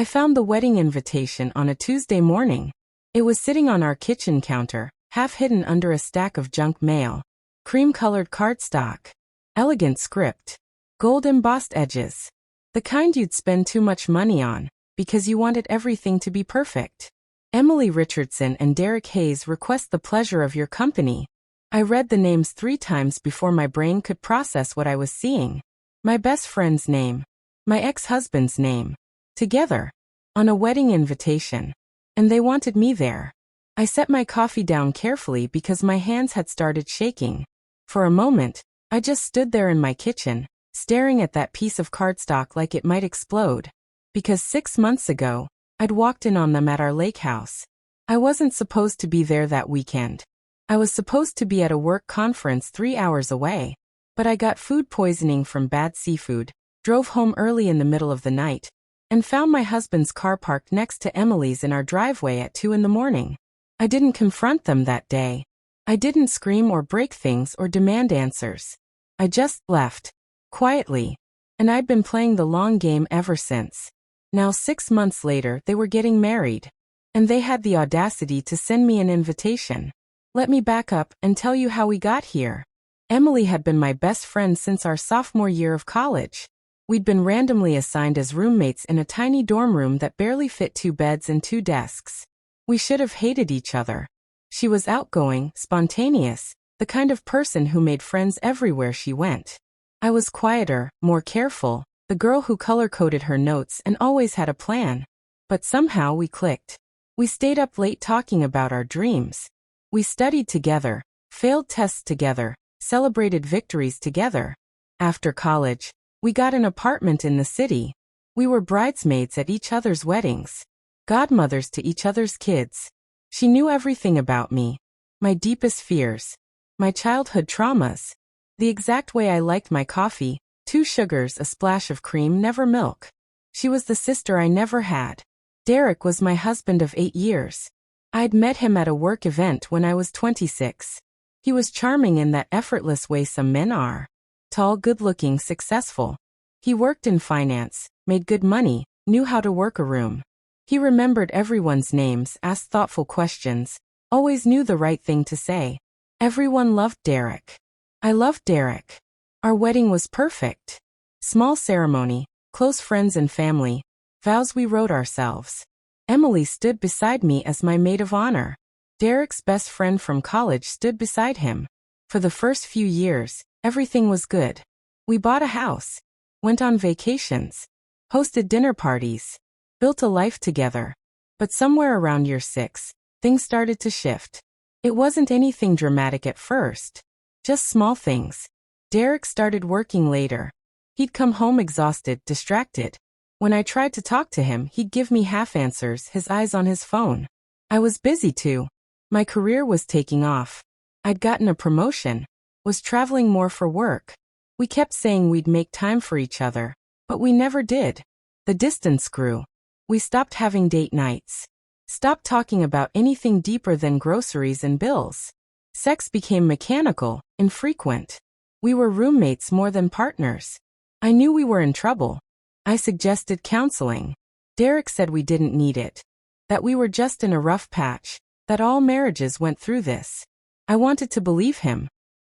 I found the wedding invitation on a Tuesday morning. It was sitting on our kitchen counter, half hidden under a stack of junk mail. Cream-colored cardstock. Elegant script. Gold-embossed edges. The kind you'd spend too much money on, because you wanted everything to be perfect. Emily Richardson and Derek Hayes request the pleasure of your company. I read the names 3 times before my brain could process what I was seeing. My best friend's name. My ex-husband's name. Together. On a wedding invitation. And they wanted me there. I set my coffee down carefully because my hands had started shaking. For a moment, I just stood there in my kitchen, staring at that piece of cardstock like it might explode. Because 6 months ago, I'd walked in on them at our lake house. I wasn't supposed to be there that weekend. I was supposed to be at a work conference 3 hours away. But I got food poisoning from bad seafood, drove home early in the middle of the night, and found my husband's car parked next to Emily's in our driveway at 2 in the morning. I didn't confront them that day. I didn't scream or break things or demand answers. I just left. Quietly. And I'd been playing the long game ever since. Now 6 months later they were getting married. And they had the audacity to send me an invitation. Let me back up and tell you how we got here. Emily had been my best friend since our sophomore year of college. We'd been randomly assigned as roommates in a tiny dorm room that barely fit 2 beds and 2 desks. We should have hated each other. She was outgoing, spontaneous, the kind of person who made friends everywhere she went. I was quieter, more careful, the girl who color-coded her notes and always had a plan. But somehow we clicked. We stayed up late talking about our dreams. We studied together, failed tests together, celebrated victories together. After college, we got an apartment in the city. We were bridesmaids at each other's weddings, godmothers to each other's kids. She knew everything about me, my deepest fears, my childhood traumas, the exact way I liked my coffee, 2 sugars, a splash of cream, never milk. She was the sister I never had. Derek was my husband of 8 years. I'd met him at a work event when I was 26. He was charming in that effortless way some men are. Tall, good-looking, successful. He worked in finance, made good money, knew how to work a room. He remembered everyone's names, asked thoughtful questions, always knew the right thing to say. Everyone loved Derek. I loved Derek. Our wedding was perfect. Small ceremony, close friends and family, vows we wrote ourselves. Emily stood beside me as my maid of honor. Derek's best friend from college stood beside him. For the first few years, everything was good. We bought a house, went on vacations, hosted dinner parties, built a life together. But somewhere around year 6, things started to shift. It wasn't anything dramatic at first. Just small things. Derek started working later. He'd come home exhausted, distracted. When I tried to talk to him, he'd give me half answers, his eyes on his phone. I was busy too. My career was taking off. I'd gotten a promotion, was traveling more for work. We kept saying we'd make time for each other, but we never did. The distance grew. We stopped having date nights. Stopped talking about anything deeper than groceries and bills. Sex became mechanical, infrequent. We were roommates more than partners. I knew we were in trouble. I suggested counseling. Derek said we didn't need it. That we were just in a rough patch. That all marriages went through this. I wanted to believe him.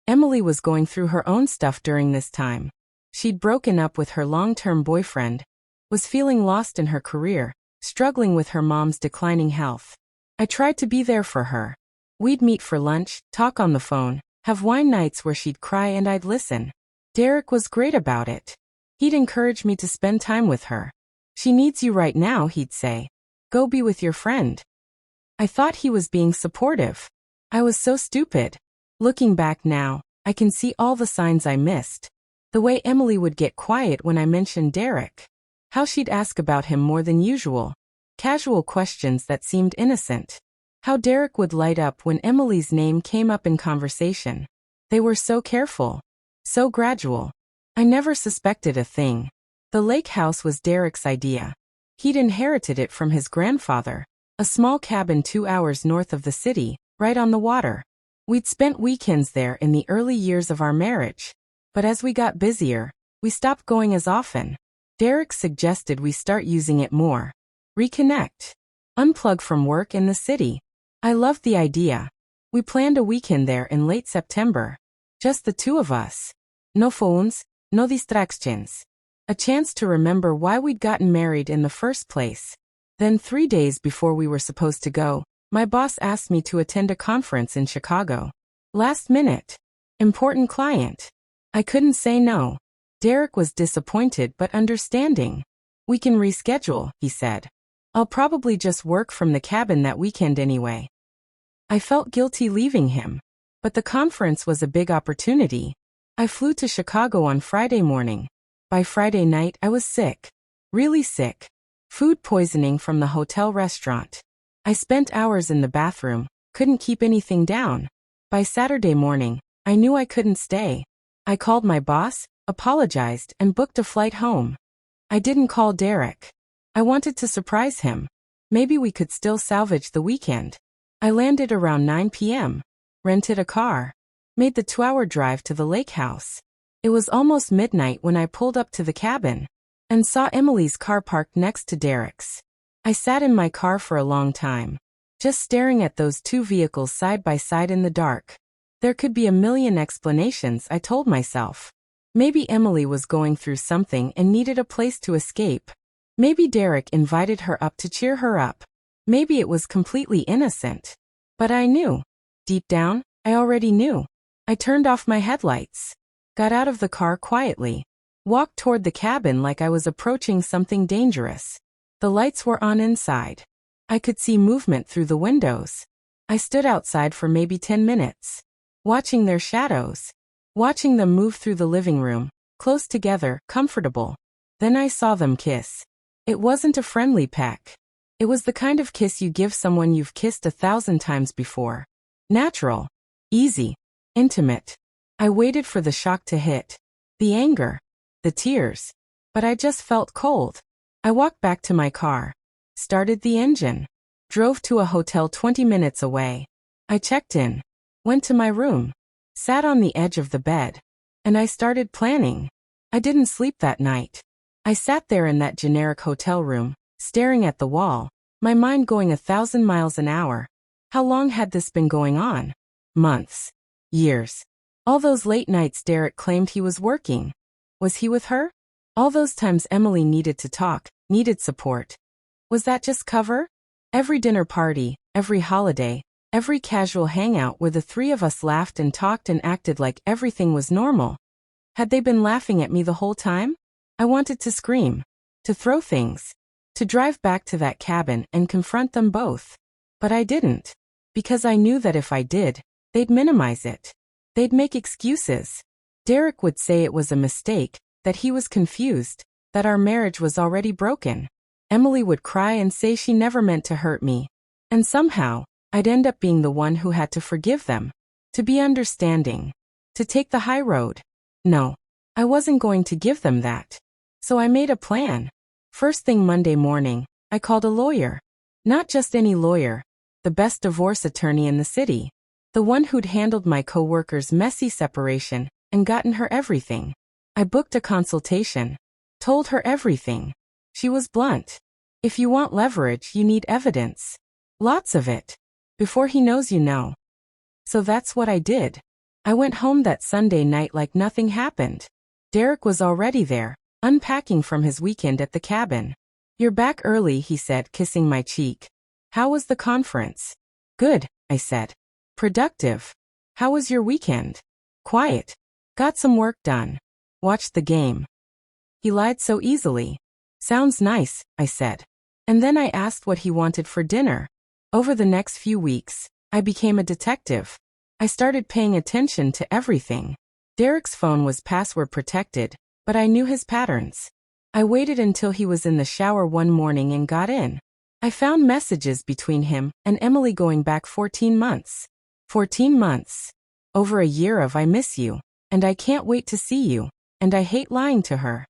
Emily was going through her own stuff during this time. She'd broken up with her long-term boyfriend, was feeling lost in her career, struggling with her mom's declining health. I tried to be there for her. We'd meet for lunch, talk on the phone, have wine nights where she'd cry and I'd listen. Derek was great about it. He'd encourage me to spend time with her. She needs you right now, he'd say. Go be with your friend. I thought he was being supportive. I was so stupid. Looking back now, I can see all the signs I missed. The way Emily would get quiet when I mentioned Derek. How she'd ask about him more than usual. Casual questions that seemed innocent. How Derek would light up when Emily's name came up in conversation. They were so careful. So gradual. I never suspected a thing. The lake house was Derek's idea. He'd inherited it from his grandfather. A small cabin 2 hours north of the city, right on the water. We'd spent weekends there in the early years of our marriage. But as we got busier, we stopped going as often. Derek suggested we start using it more. Reconnect. Unplug from work in the city. I loved the idea. We planned a weekend there in late September. Just the two of us. No phones, no distractions. A chance to remember why we'd gotten married in the first place. Then 3 days before we were supposed to go, my boss asked me to attend a conference in Chicago. Last minute. Important client. I couldn't say no. Derek was disappointed but understanding. We can reschedule, he said. I'll probably just work from the cabin that weekend anyway. I felt guilty leaving him. But the conference was a big opportunity. I flew to Chicago on Friday morning. By Friday night I was sick. Really sick. Food poisoning from the hotel restaurant. I spent hours in the bathroom, couldn't keep anything down. By Saturday morning, I knew I couldn't stay. I called my boss, apologized, and booked a flight home. I didn't call Derek. I wanted to surprise him. Maybe we could still salvage the weekend. I landed around 9 p.m., rented a car, made the 2-hour drive to the lake house. It was almost midnight when I pulled up to the cabin and saw Emily's car parked next to Derek's. I sat in my car for a long time, just staring at those two vehicles side by side in the dark. There could be a million explanations, I told myself. Maybe Emily was going through something and needed a place to escape. Maybe Derek invited her up to cheer her up. Maybe it was completely innocent. But I knew. Deep down, I already knew. I turned off my headlights, got out of the car quietly, walked toward the cabin like I was approaching something dangerous. The lights were on inside. I could see movement through the windows. I stood outside for maybe 10 minutes, watching their shadows, watching them move through the living room, close together, comfortable. Then I saw them kiss. It wasn't a friendly peck. It was the kind of kiss you give someone you've kissed 1,000 times before. Natural. Easy. Intimate. I waited for the shock to hit. The anger. The tears. But I just felt cold. I walked back to my car. Started the engine. Drove to a hotel 20 minutes away. I checked in. Went to my room. Sat on the edge of the bed. And I started planning. I didn't sleep that night. I sat there in that generic hotel room, staring at the wall, my mind going 1,000 miles an hour. How long had this been going on? Months. Years. All those late nights Derek claimed he was working. Was he with her? All those times Emily needed to talk, needed support. Was that just cover? Every dinner party, every holiday, every casual hangout where the three of us laughed and talked and acted like everything was normal. Had they been laughing at me the whole time? I wanted to scream, to throw things, to drive back to that cabin and confront them both. But I didn't, because I knew that if I did, they'd minimize it. They'd make excuses. Derek would say it was a mistake, that he was confused, that our marriage was already broken. Emily would cry and say she never meant to hurt me. And somehow, I'd end up being the one who had to forgive them, to be understanding, to take the high road. No, I wasn't going to give them that. So I made a plan. First thing Monday morning, I called a lawyer. Not just any lawyer, the best divorce attorney in the city. The one who'd handled my coworker's messy separation and gotten her everything. I booked a consultation. Told her everything. She was blunt. If you want leverage, you need evidence. Lots of it. Before he knows you know. So that's what I did. I went home that Sunday night like nothing happened. Derek was already there, unpacking from his weekend at the cabin. "You're back early," he said, kissing my cheek. "How was the conference?" "Good," I said. "Productive. How was your weekend?" "Quiet. Got some work done. Watched the game." He lied so easily. "Sounds nice," I said. And then I asked what he wanted for dinner. Over the next few weeks, I became a detective. I started paying attention to everything. Derek's phone was password protected, but I knew his patterns. I waited until he was in the shower one morning and got in. I found messages between him and Emily going back 14 months. 14 months. Over a year of "I miss you," and "I can't wait to see you," and "I hate lying to her."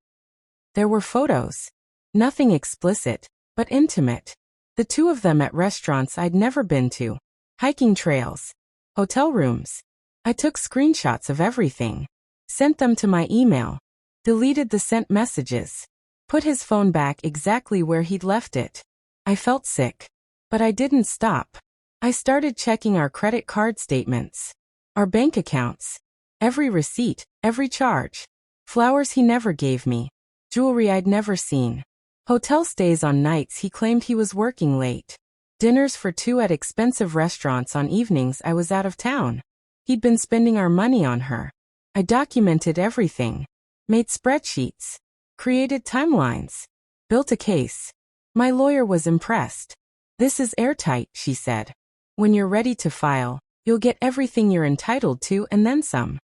There were photos. Nothing explicit, but intimate. The two of them at restaurants I'd never been to. Hiking trails. Hotel rooms. I took screenshots of everything. Sent them to my email. Deleted the sent messages. Put his phone back exactly where he'd left it. I felt sick. But I didn't stop. I started checking our credit card statements, our bank accounts, every receipt, every charge. Flowers he never gave me, jewelry I'd never seen, hotel stays on nights he claimed he was working late, dinners for two at expensive restaurants on evenings I was out of town. He'd been spending our money on her. I documented everything, made spreadsheets, created timelines, built a case. My lawyer was impressed. "This is airtight," she said. "When you're ready to file, you'll get everything you're entitled to and then some."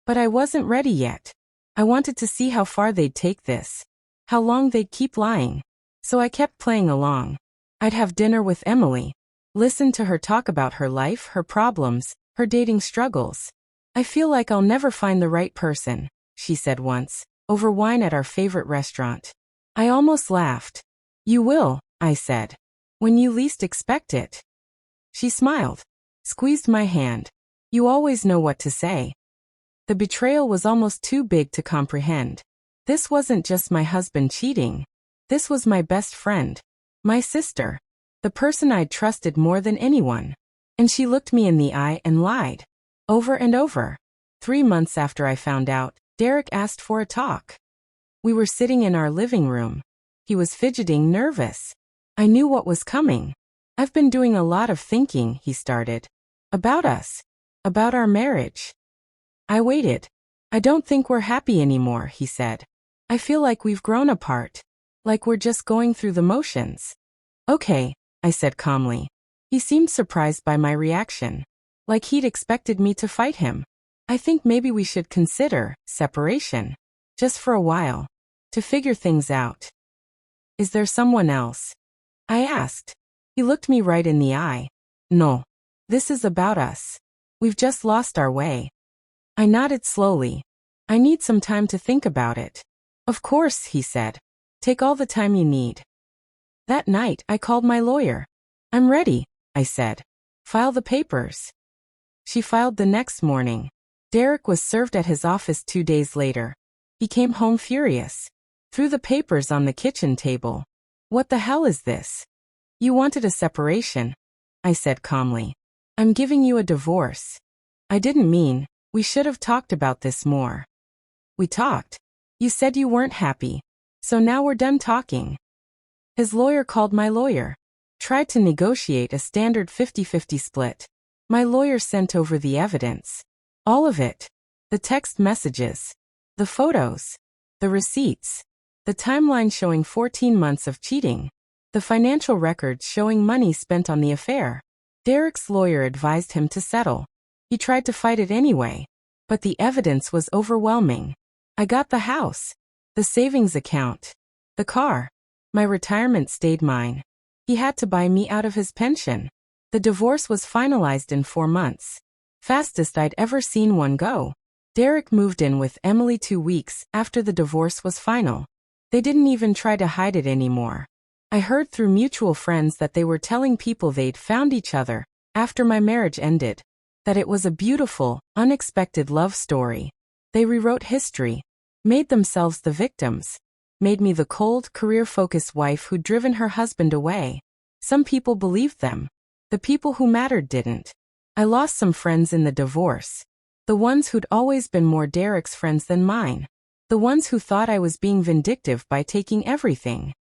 But I wasn't ready yet. I wanted to see how far they'd take this, how long they'd keep lying. So I kept playing along. I'd have dinner with Emily, listen to her talk about her life, her problems, her dating struggles. "I feel like I'll never find the right person," she said once, over wine at our favorite restaurant. I almost laughed. "You will," I said. "When you least expect it." She smiled, squeezed my hand. "You always know what to say." The betrayal was almost too big to comprehend. This wasn't just my husband cheating. This was my best friend, my sister, the person I'd trusted more than anyone. And she looked me in the eye and lied. Over and over. 3 months after I found out, Derek asked for a talk. We were sitting in our living room. He was fidgeting, nervous. I knew what was coming. "I've been doing a lot of thinking," he started. "About us. About our marriage." I waited. "I don't think we're happy anymore," he said. "I feel like we've grown apart. Like we're just going through the motions." "Okay," I said calmly. He seemed surprised by my reaction. Like he'd expected me to fight him. "I think maybe we should consider separation. Just for a while. To figure things out." "Is there someone else?" I asked. He looked me right in the eye. "No. This is about us. We've just lost our way." I nodded slowly. "I need some time to think about it." "Of course," he said. "Take all the time you need." That night, I called my lawyer. "I'm ready," I said. "File the papers." She filed the next morning. Derek was served at his office 2 days later. He came home furious. Threw the papers on the kitchen table. "What the hell is this?" "You wanted a separation," I said calmly. "I'm giving you a divorce." "I didn't mean, we should have talked about this more." "We talked. You said you weren't happy. So now we're done talking." His lawyer called my lawyer. Tried to negotiate a standard 50-50 split. My lawyer sent over the evidence. All of it. The text messages. The photos. The receipts. The timeline showing 14 months of cheating. The financial records showing money spent on the affair. Derek's lawyer advised him to settle. He tried to fight it anyway. But the evidence was overwhelming. I got the house. The savings account. The car. My retirement stayed mine. He had to buy me out of his pension. The divorce was finalized in 4 months. Fastest I'd ever seen one go. Derek moved in with Emily 2 weeks after the divorce was final. They didn't even try to hide it anymore. I heard through mutual friends that they were telling people they'd found each other after my marriage ended. That it was a beautiful, unexpected love story. They rewrote history. Made themselves the victims. Made me the cold, career-focused wife who'd driven her husband away. Some people believed them. The people who mattered didn't. I lost some friends in the divorce. The ones who'd always been more Derek's friends than mine. The ones who thought I was being vindictive by taking everything.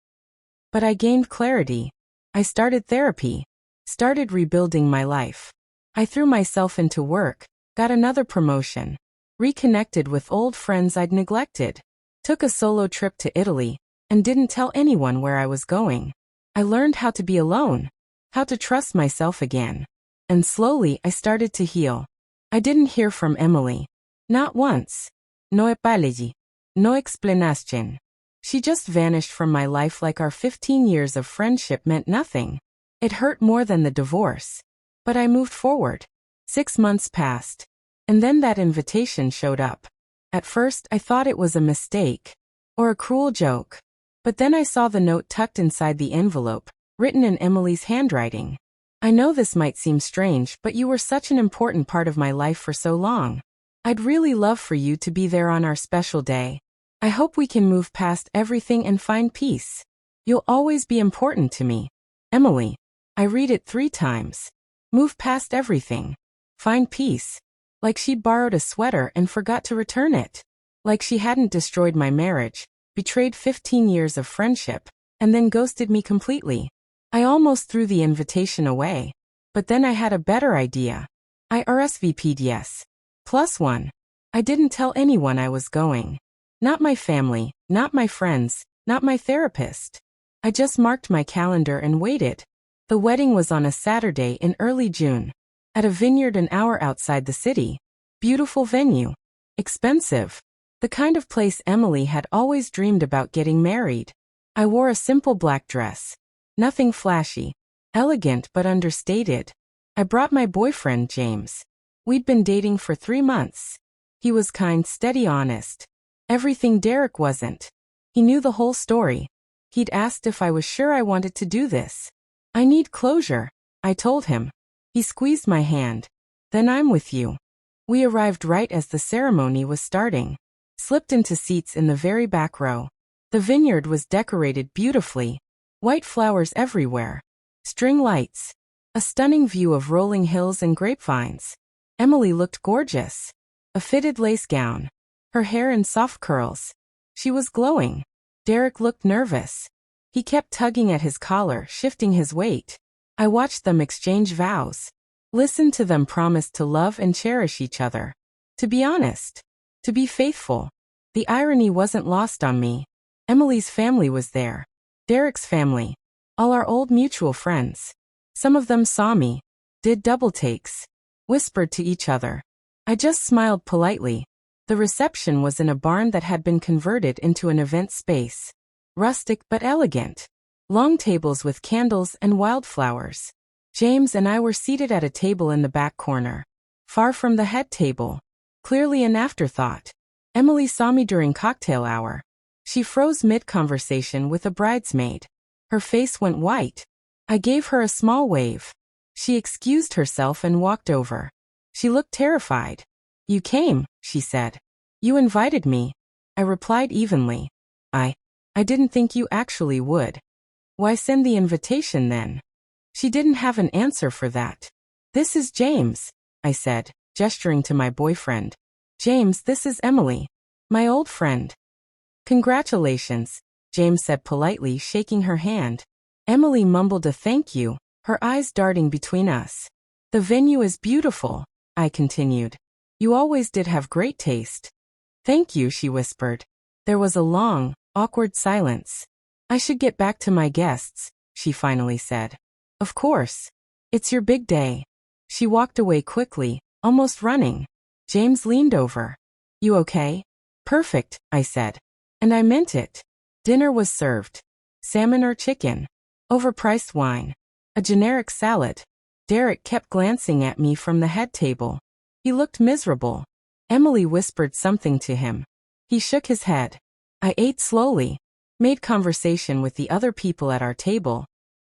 But I gained clarity. I started therapy. Started rebuilding my life. I threw myself into work. Got another promotion. Reconnected with old friends I'd neglected. Took a solo trip to Italy. And didn't tell anyone where I was going. I learned how to be alone. How to trust myself again. And slowly I started to heal. I didn't hear from Emily. Not once. No apology. No explanation. She just vanished from my life like our 15 years of friendship meant nothing. It hurt more than the divorce. But I moved forward. 6 months passed. And then that invitation showed up. At first I thought it was a mistake. Or a cruel joke. But then I saw the note tucked inside the envelope, written in Emily's handwriting. "I know this might seem strange, but you were such an important part of my life for so long. I'd really love for you to be there on our special day. I hope we can move past everything and find peace. You'll always be important to me. Emily. I read it 3 times. Move past everything. Find peace. Like she'd borrowed a sweater and forgot to return it. Like she hadn't destroyed my marriage, betrayed 15 years of friendship, and then ghosted me completely. I almost threw the invitation away. But then I had a better idea. I RSVP'd yes. +1. I didn't tell anyone I was going. Not my family, not my friends, not my therapist. I just marked my calendar and waited. The wedding was on a Saturday in early June. At a vineyard an hour outside the city. Beautiful venue. Expensive. The kind of place Emily had always dreamed about getting married. I wore a simple black dress. Nothing flashy. Elegant but understated. I brought my boyfriend, James. We'd been dating for 3 months. He was kind, steady, honest. Everything Derek wasn't. He knew the whole story. He'd asked if I was sure I wanted to do this. I need closure, I told him. He squeezed my hand. Then I'm with you. We arrived right as the ceremony was starting. Slipped into seats in the very back row. The vineyard was decorated beautifully. White flowers everywhere. String lights. A stunning view of rolling hills and grapevines. Emily looked gorgeous. A fitted lace gown. Her hair in soft curls. She was glowing. Derek looked nervous. He kept tugging at his collar, shifting his weight. I watched them exchange vows. Listened to them promise to love and cherish each other. To be honest. To be faithful. The irony wasn't lost on me. Emily's family was there. Derek's family. All our old mutual friends. Some of them saw me. Did double takes. Whispered to each other. I just smiled politely. The reception was in a barn that had been converted into an event space. Rustic but elegant. Long tables with candles and wildflowers. James and I were seated at a table in the back corner. Far from the head table. Clearly an afterthought. Emily saw me during cocktail hour. She froze mid-conversation with a bridesmaid. Her face went white. I gave her a small wave. She excused herself and walked over. She looked terrified. You came, she said. You invited me. I replied evenly. I didn't think you actually would. Why send the invitation then? She didn't have an answer for that. This is James, I said, gesturing to my boyfriend. James, this is Emily. My old friend. Congratulations, James said politely, shaking her hand. Emily mumbled a thank you, her eyes darting between us. The venue is beautiful, I continued. You always did have great taste. Thank you, she whispered. There was a long, awkward silence. I should get back to my guests, she finally said. Of course. It's your big day. She walked away quickly, almost running. James leaned over. You okay? Perfect, I said. And I meant it. Dinner was served. Salmon or chicken? Overpriced wine. A generic salad. Derek kept glancing at me from the head table. He looked miserable. Emily whispered something to him. He shook his head. I ate slowly. Made conversation with the other people at our table.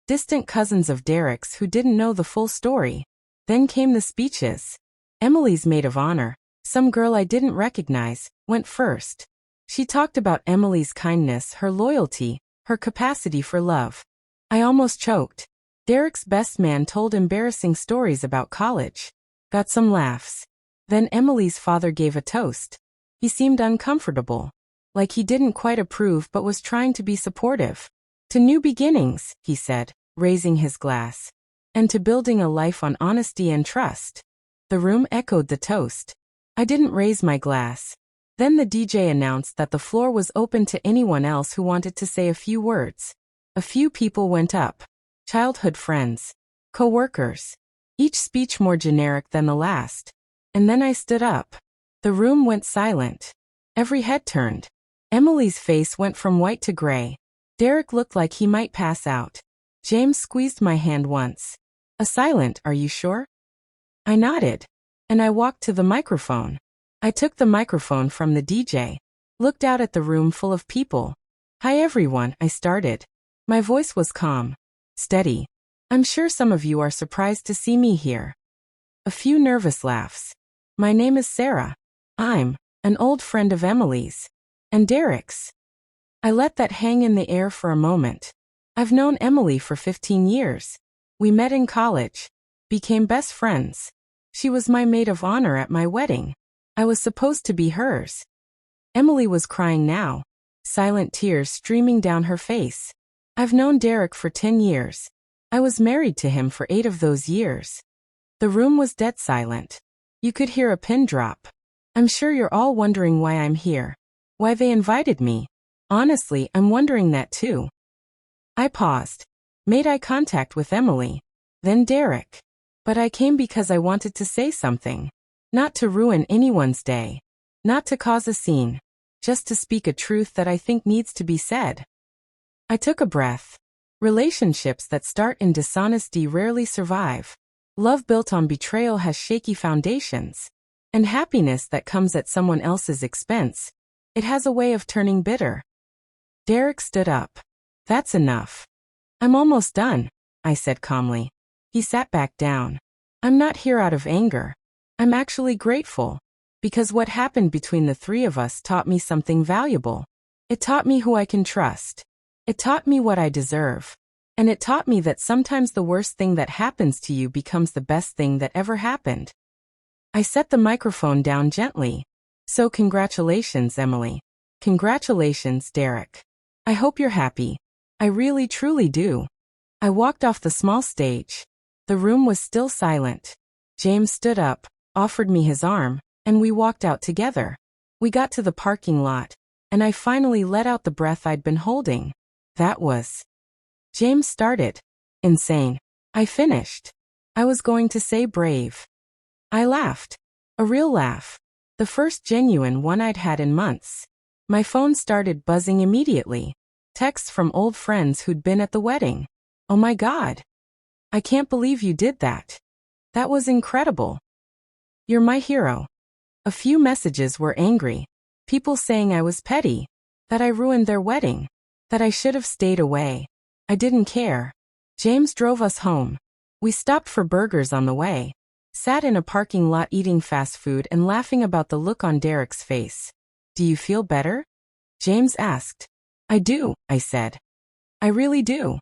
Distant cousins of Derek's who didn't know the full story. Then came the speeches. Emily's maid of honor, some girl I didn't recognize, went first. She talked about Emily's kindness, her loyalty, her capacity for love. I almost choked. Derek's best man told embarrassing stories about college. Got some laughs. Then Emily's father gave a toast. He seemed uncomfortable. Like he didn't quite approve but was trying to be supportive. To new beginnings, he said, raising his glass. And to building a life on honesty and trust. The room echoed the toast. I didn't raise my glass. Then the DJ announced that the floor was open to anyone else who wanted to say a few words. A few people went up. Childhood friends. Co-workers. Each speech more generic than the last. And then I stood up. The room went silent. Every head turned. Emily's face went from white to gray. Derek looked like he might pass out. James squeezed my hand once. A silent, are you sure? I nodded. And I walked to the microphone. I took the microphone from the DJ. Looked out at the room full of people. Hi everyone, I started. My voice was calm. Steady. I'm sure some of you are surprised to see me here. A few nervous laughs. My name is Sarah. I'm an old friend of Emily's. And Derek's. I let that hang in the air for a moment. I've known Emily for 15 years. We met in college. Became best friends. She was my maid of honor at my wedding. I was supposed to be hers. Emily was crying now, silent tears streaming down her face. I've known Derek for 10 years. I was married to him for 8 of those years. The room was dead silent. You could hear a pin drop. I'm sure you're all wondering why I'm here. Why they invited me. Honestly, I'm wondering that too. I paused. Made eye contact with Emily. Then Derek. But I came because I wanted to say something. Not to ruin anyone's day. Not to cause a scene. Just to speak a truth that I think needs to be said. I took a breath. Relationships that start in dishonesty rarely survive. Love built on betrayal has shaky foundations. And happiness that comes at someone else's expense, it has a way of turning bitter. Derek stood up. That's enough. I'm almost done, I said calmly. He sat back down. I'm not here out of anger. I'm actually grateful. Because what happened between the three of us taught me something valuable. It taught me who I can trust. It taught me what I deserve. And it taught me that sometimes the worst thing that happens to you becomes the best thing that ever happened. I set the microphone down gently. So congratulations, Emily. Congratulations, Derek. I hope you're happy. I really truly do. I walked off the small stage. The room was still silent. James stood up, offered me his arm, and we walked out together. We got to the parking lot, and I finally let out the breath I'd been holding. That was. James started. Insane. I finished. I was going to say brave. I laughed. A real laugh. The first genuine one I'd had in months. My phone started buzzing immediately. Texts from old friends who'd been at the wedding. Oh my God. I can't believe you did that. That was incredible. You're my hero. A few messages were angry. People saying I was petty. That I ruined their wedding. That I should have stayed away. I didn't care. James drove us home. We stopped for burgers on the way. Sat in a parking lot eating fast food and laughing about the look on Derek's face. Do you feel better? James asked. I do, I said. I really do.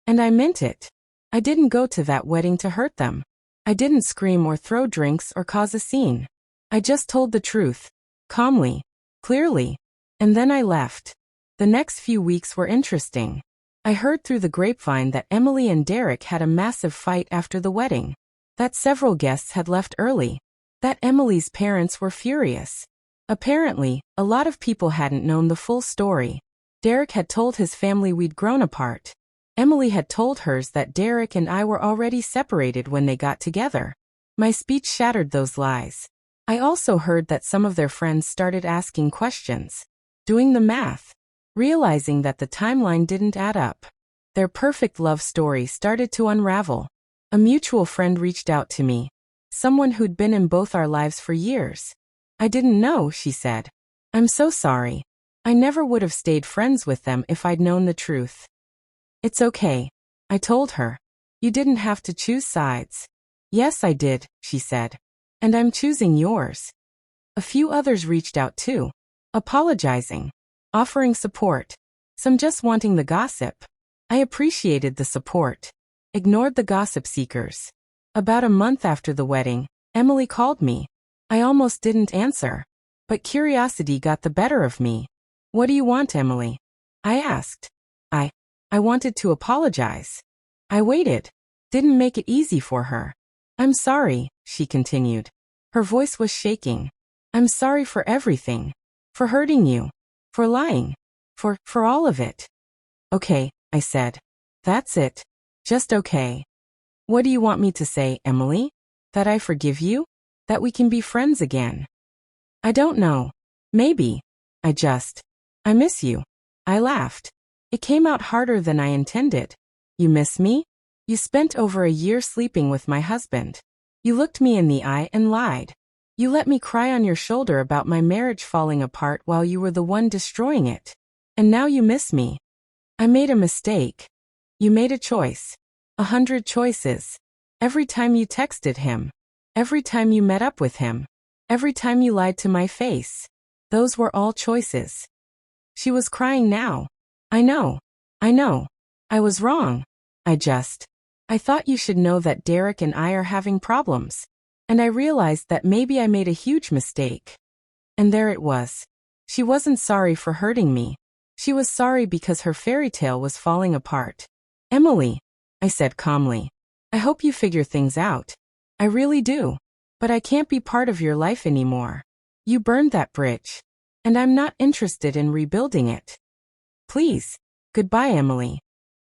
And I meant it. I didn't go to that wedding to hurt them. I didn't scream or throw drinks or cause a scene. I just told the truth. Calmly. Clearly. And then I left. The next few weeks were interesting. I heard through the grapevine that Emily and Derek had a massive fight after the wedding. That several guests had left early. That Emily's parents were furious. Apparently, a lot of people hadn't known the full story. Derek had told his family we'd grown apart. Emily had told hers that Derek and I were already separated when they got together. My speech shattered those lies. I also heard that some of their friends started asking questions. Doing the math. Realizing that the timeline didn't add up. Their perfect love story started to unravel. A mutual friend reached out to me. Someone who'd been in both our lives for years. I didn't know, she said. I'm so sorry. I never would have stayed friends with them if I'd known the truth. It's okay. I told her. You didn't have to choose sides. Yes, I did, she said. And I'm choosing yours. A few others reached out too. Apologizing. Offering support. Some just wanting the gossip. I appreciated the support. Ignored the gossip seekers. About a month after the wedding, Emily called me. I almost didn't answer. But curiosity got the better of me. What do you want, Emily? I asked. I wanted to apologize. I waited. Didn't make it easy for her. I'm sorry, she continued. Her voice was shaking. I'm sorry for everything. For hurting you. For lying. For all of it. Okay, I said. That's it. Just okay. What do you want me to say, Emily? That I forgive you? That we can be friends again? I don't know. Maybe. I miss you. I laughed. It came out harder than I intended. You miss me? You spent over a year sleeping with my husband. You looked me in the eye and lied. You let me cry on your shoulder about my marriage falling apart while you were the one destroying it. And now you miss me. I made a mistake. You made a choice. 100 choices. Every time you texted him. Every time you met up with him. Every time you lied to my face. Those were all choices. She was crying now. I know. I was wrong. I thought you should know that Derek and I are having problems. And I realized that maybe I made a huge mistake. And there it was. She wasn't sorry for hurting me. She was sorry because her fairy tale was falling apart. Emily, I said calmly, I hope you figure things out. I really do. But I can't be part of your life anymore. You burned that bridge. And I'm not interested in rebuilding it. Please. Goodbye, Emily.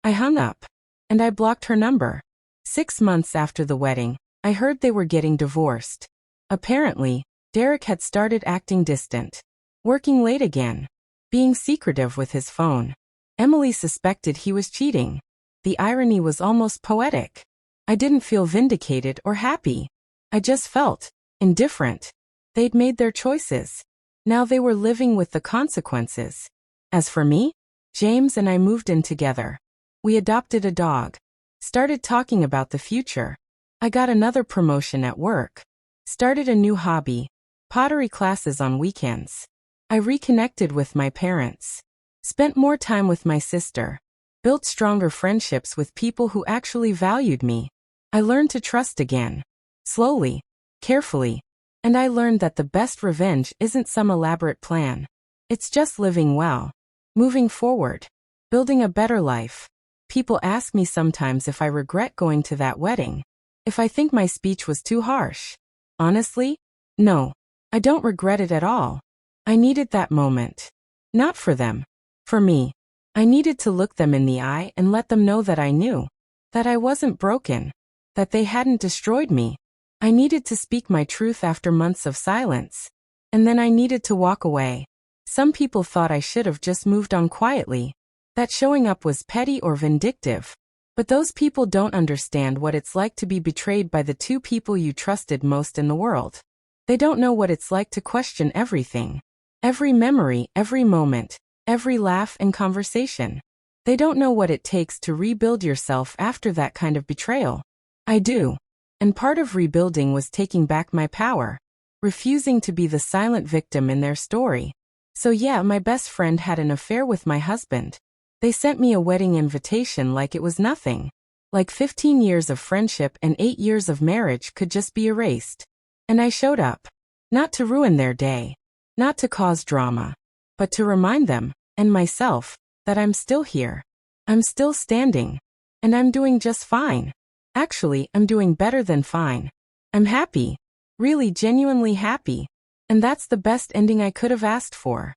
I hung up. And I blocked her number. 6 months after the wedding, I heard they were getting divorced. Apparently, Derek had started acting distant. Working late again. Being secretive with his phone. Emily suspected he was cheating. The irony was almost poetic. I didn't feel vindicated or happy. I just felt indifferent. They'd made their choices. Now they were living with the consequences. As for me, James and I moved in together. We adopted a dog. Started talking about the future. I got another promotion at work. Started a new hobby. Pottery classes on weekends. I reconnected with my parents. Spent more time with my sister. Built stronger friendships with people who actually valued me. I learned to trust again. Slowly. Carefully. And I learned that the best revenge isn't some elaborate plan. It's just living well. Moving forward. Building a better life. People ask me sometimes if I regret going to that wedding. If I think my speech was too harsh. Honestly, no. I don't regret it at all. I needed that moment. Not for them. For me. I needed to look them in the eye and let them know that I knew. That I wasn't broken. That they hadn't destroyed me. I needed to speak my truth after months of silence. And then I needed to walk away. Some people thought I should have just moved on quietly. That showing up was petty or vindictive. But those people don't understand what it's like to be betrayed by the two people you trusted most in the world. They don't know what it's like to question everything. Every memory, every moment, every laugh and conversation. They don't know what it takes to rebuild yourself after that kind of betrayal. I do. And part of rebuilding was taking back my power. Refusing to be the silent victim in their story. So yeah, my best friend had an affair with my husband. They sent me a wedding invitation like it was nothing. Like 15 years of friendship and 8 years of marriage could just be erased. And I showed up. Not to ruin their day. Not to cause drama. But to remind them, and myself, that I'm still here. I'm still standing. And I'm doing just fine. Actually, I'm doing better than fine. I'm happy. Really genuinely happy. And that's the best ending I could have asked for.